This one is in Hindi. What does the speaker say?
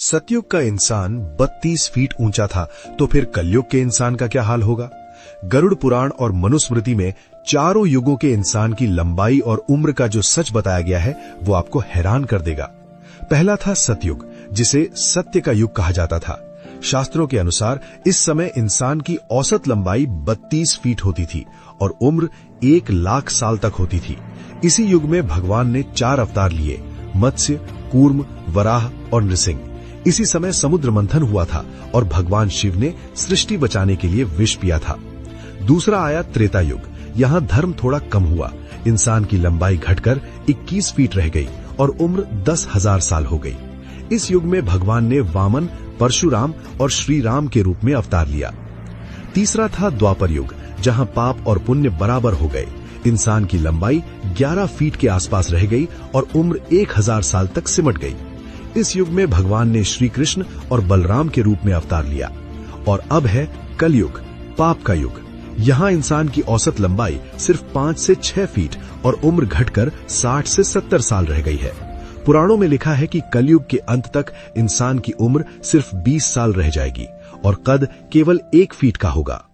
सतयुग का इंसान 32 फीट ऊंचा था, तो फिर कलयुग के इंसान का क्या हाल होगा? गरुड़ पुराण और मनुस्मृति में चारों युगों के इंसान की लंबाई और उम्र का जो सच बताया गया है वो आपको हैरान कर देगा। पहला था सतयुग, जिसे सत्य का युग कहा जाता था। शास्त्रों के अनुसार इस समय इंसान की औसत लंबाई 32 फीट होती थी और उम्र 1 लाख साल तक होती थी। इसी युग में भगवान ने 4 अवतार लिए, मत्स्य, कूर्म, वराह और नृसिंह। इसी समय समुद्र मंथन हुआ था और भगवान शिव ने सृष्टि बचाने के लिए विष पिया था। दूसरा आया त्रेता युग। यहाँ धर्म थोड़ा कम हुआ, इंसान की लंबाई घटकर 21 फीट रह गई और उम्र 10,000 साल हो गई। इस युग में भगवान ने वामन, परशुराम और श्री राम के रूप में अवतार लिया। तीसरा था द्वापर युग, जहाँ पाप और पुण्य बराबर हो गए। इंसान की लंबाई 11 फीट के आसपास रह गई और उम्र 1000 साल तक सिमट गई। इस युग में भगवान ने श्री कृष्ण और बलराम के रूप में अवतार लिया। और अब है कलयुग, पाप का युग। यहाँ इंसान की औसत लंबाई सिर्फ 5 से 6 फीट और उम्र घटकर 60 से 70 साल रह गई है। पुराणों में लिखा है कि कलयुग के अंत तक इंसान की उम्र सिर्फ 20 साल रह जाएगी और कद केवल 1 फीट का होगा।